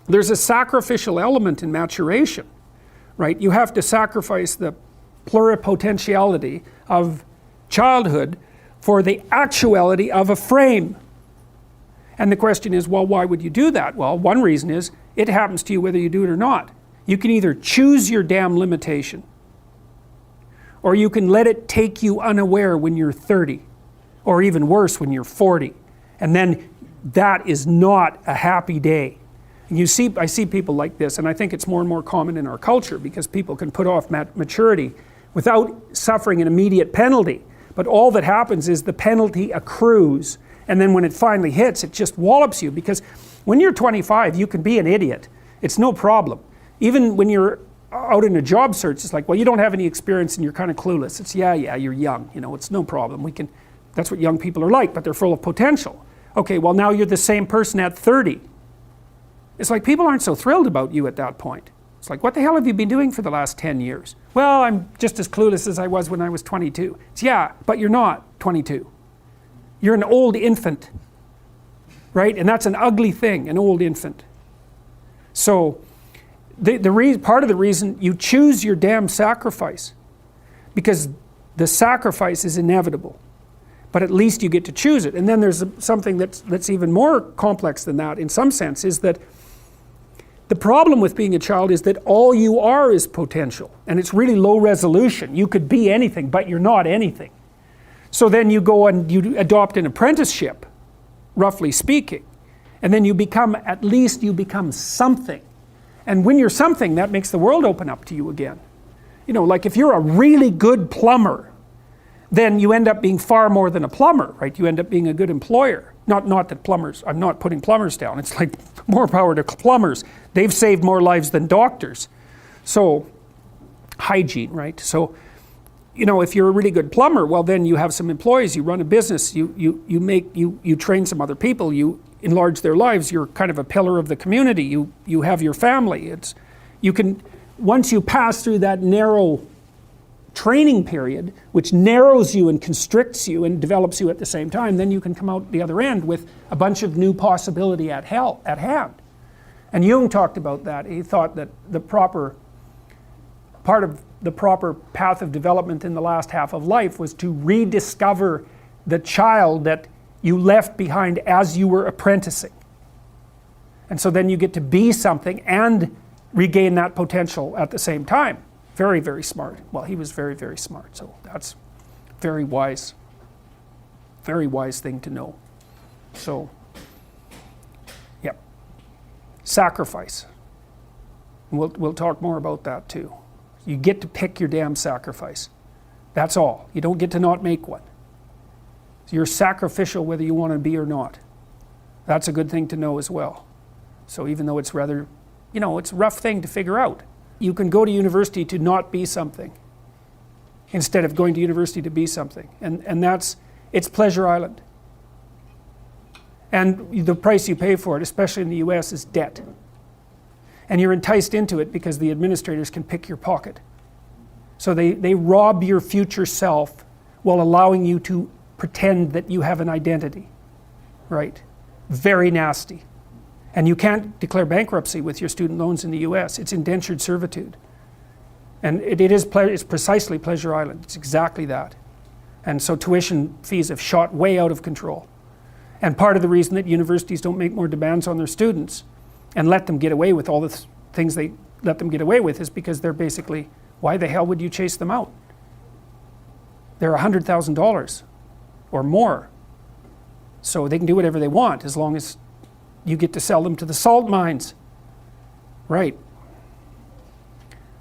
there's a sacrificial element in maturation, right? You have to sacrifice the pluripotentiality of childhood for the actuality of a frame. And the question is, well, why would you do that? Well, one reason is it happens to you whether you do it or not. You can either choose your damn limitation, or you can let it take you unaware when you're 30, or even worse when you're 40. And then that is not a happy day. And I see people like this, and I think it's more and more common in our culture because people can put off maturity without suffering an immediate penalty. But all that happens is the penalty accrues, and then when it finally hits, it just wallops you, because when you're 25, you can be an idiot. It's no problem. Even when you're out in a job search, it's like, well, you don't have any experience and you're kind of clueless. It's, yeah, you're young, it's no problem. That's what young people are like, but they're full of potential. Okay, well, now you're the same person at 30. It's like people aren't so thrilled about you at that point. It's like, what the hell have you been doing for the last 10 years? Well, I'm just as clueless as I was when I was 22. It's, yeah, but you're not 22. You're an old infant, right? And that's an ugly thing, an old infant. So part of the reason you choose your damn sacrifice, because the sacrifice is inevitable, but at least you get to choose it. And then there's something that's even more complex than that in some sense, is that the problem with being a child is that all you are is potential, and it's really low resolution. You could be anything, but you're not anything. So then you go and you adopt an apprenticeship, roughly speaking, and then at least you become something. And when you're something, that makes the world open up to you again. Like if you're a really good plumber, then you end up being far more than a plumber, right? You end up being a good employer. Not that plumbers, I'm not putting plumbers down. It's like more power to plumbers. They've saved more lives than doctors. So, hygiene, right? So, if you're a really good plumber, well, then you have some employees, you run a business, you train some other people, you enlarge their lives, you're kind of a pillar of the community, you have your family. Once you pass through that narrow training period, which narrows you and constricts you and develops you at the same time, then you can come out the other end with a bunch of new possibility at hand. And Jung talked about that. He thought that part of the proper path of development in the last half of life was to rediscover the child that you left behind as you were apprenticing. And so then you get to be something and regain that potential at the same time. Very, very smart. Well, he was very, very smart. So that's very wise thing to know. So, yep. Sacrifice. And we'll talk more about that too. You get to pick your damn sacrifice. That's all. You don't get to not make one. So you're sacrificial whether you want to be or not. That's a good thing to know as well. So even though it's rather, it's a rough thing to figure out. You can go to university to not be something instead of going to university to be something. And it's Pleasure Island. And the price you pay for it, especially in the US, is debt. And you're enticed into it because the administrators can pick your pocket. So they rob your future self while allowing you to pretend that you have an identity. Right? Very nasty. And you can't declare bankruptcy with your student loans in the US. It's indentured servitude. And it's precisely Pleasure Island. It's exactly that. And so tuition fees have shot way out of control. And part of the reason that universities don't make more demands on their students and let them get away with all the things they let them get away with is because they're basically, why the hell would you chase them out? They're $100,000 or more. So they can do whatever they want as long as you get to sell them to the salt mines. Right.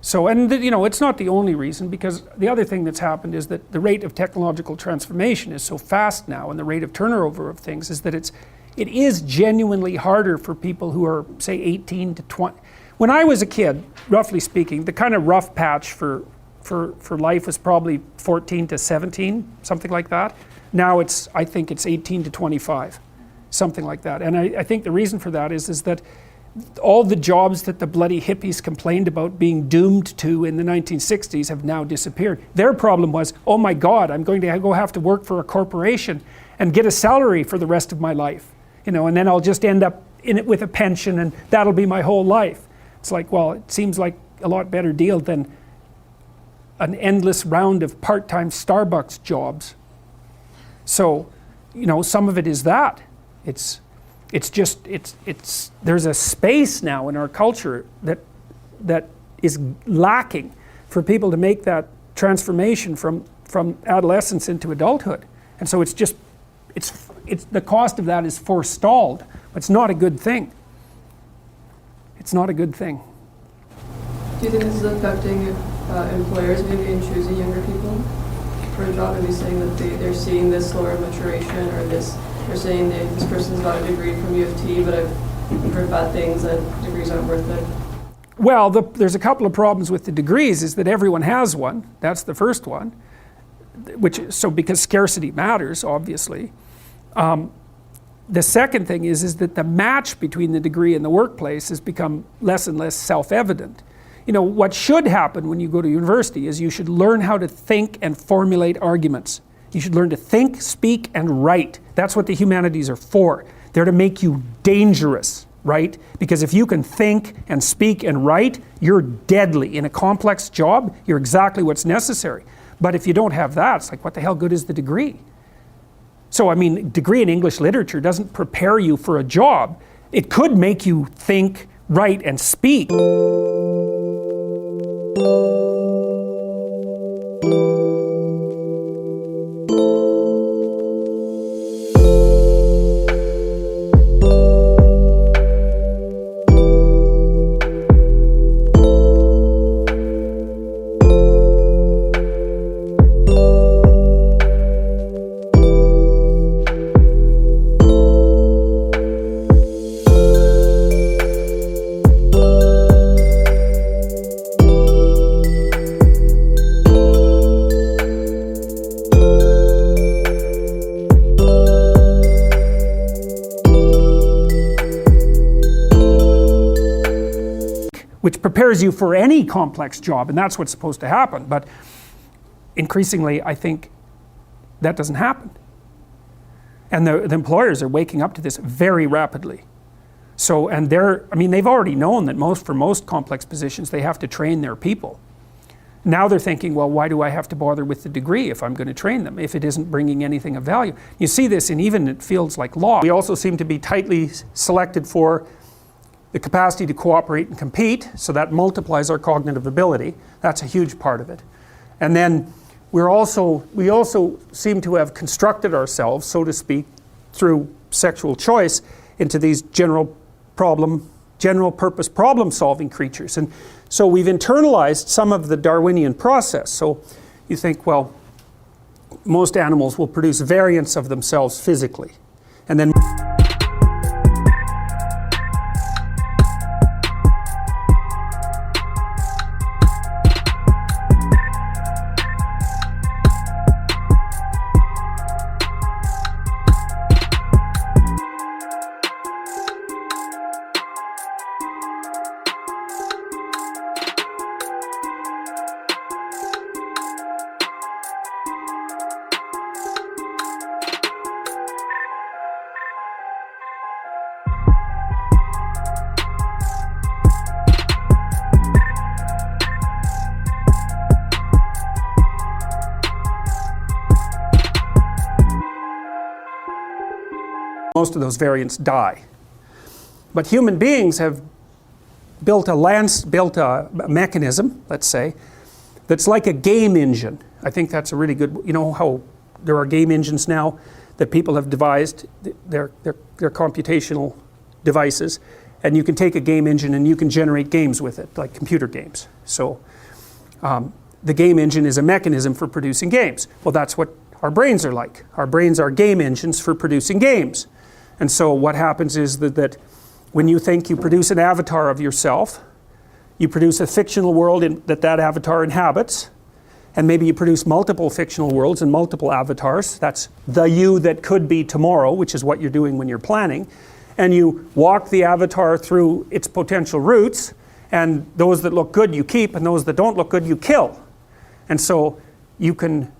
So, and it's not the only reason, because the other thing that's happened is that the rate of technological transformation is so fast now, and the rate of turnover of things is that it is genuinely harder for people who are, say, 18 to 20. When I was a kid, roughly speaking, the kind of rough patch for life was probably 14 to 17, something like that. Now I think it's 18 to 25. Something like that. And I think the reason for that is that all the jobs that the bloody hippies complained about being doomed to in the 1960s have now disappeared. Their problem was, oh my God, I'm going to go have to work for a corporation and get a salary for the rest of my life. And then I'll just end up in it with a pension and that'll be my whole life. It's like, well, it seems like a lot better deal than an endless round of part-time Starbucks jobs. So, you know, some of it is that. It's there's a space now in our culture that is lacking for people to make that transformation from adolescence into adulthood. And so it's the cost of that is forestalled. It's not a good thing. It's not a good thing. Do you think this is affecting employers maybe in choosing younger people for a job? Maybe saying that they're seeing this slower maturation, or they're saying that this person's got a degree from U of T, but I've heard bad things, that degrees aren't worth it. Well, there's a couple of problems with the degrees, is that everyone has one. That's the first one. Because scarcity matters, obviously. The second thing is that the match between the degree and the workplace has become less and less self-evident. You know, what should happen when you go to university is you should learn how to think and formulate arguments. You should learn to think, speak, and write. That's what the humanities are for. They're to make you dangerous, right? Because if you can think and speak and write, you're deadly. In a complex job, you're exactly what's necessary. But if you don't have that, it's like, what the hell good is the degree? So, I mean, degree in English literature doesn't prepare you for a job. It could make you think, write, and speak. Which prepares you for any complex job, and that's what's supposed to happen. But increasingly, I think that doesn't happen. And the employers are waking up to this very rapidly. So, and they've already known that for most complex positions, they have to train their people. Now they're thinking, well, why do I have to bother with the degree if I'm going to train them, if it isn't bringing anything of value? You see this in even fields like law. We also seem to be tightly selected for the capacity to cooperate and compete, so that multiplies our cognitive ability. That's a huge part of it. And then we also seem to have constructed ourselves, so to speak, through sexual choice into these general purpose problem-solving creatures. And so we've internalized some of the Darwinian process. So you think, well, most animals will produce variants of themselves physically. And then most of those variants die. But human beings have built a mechanism, let's say, that's like a game engine. I think that's a really good, you know how there are game engines now that people have devised, they're computational devices, and you can take a game engine and you can generate games with it, like computer games. So the game engine is a mechanism for producing games. Well, that's what our brains are like. Our brains are game engines for producing games. And so what happens is that when you think you produce an avatar of yourself, you produce a fictional world that avatar inhabits, and maybe you produce multiple fictional worlds and multiple avatars. That's the you that could be tomorrow, which is what you're doing when you're planning. And you walk the avatar through its potential routes, and those that look good you keep, and those that don't look good you kill. And so you can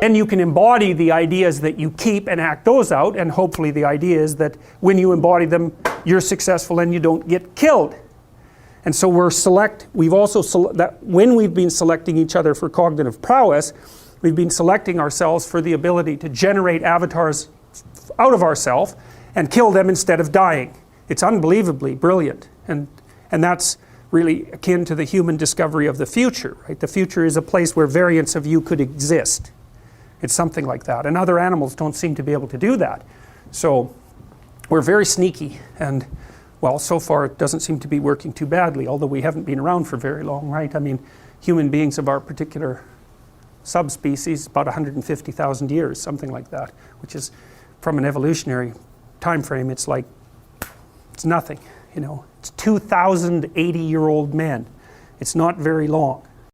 Then you can embody the ideas that you keep and act those out, and hopefully the idea is that when you embody them, you're successful and you don't get killed. And so we've also, when we've been selecting each other for cognitive prowess, we've been selecting ourselves for the ability to generate avatars out of ourselves and kill them instead of dying. It's unbelievably brilliant. And that's really akin to the human discovery of the future, right? The future is a place where variants of you could exist. It's something like that. And other animals don't seem to be able to do that. So we're very sneaky, and well, so far it doesn't seem to be working too badly, although we haven't been around for very long, right? I mean, human beings of our particular subspecies, about 150,000 years, something like that, which is, from an evolutionary time frame, it's like, it's nothing, you know. It's 2,080-year-old men. It's not very long.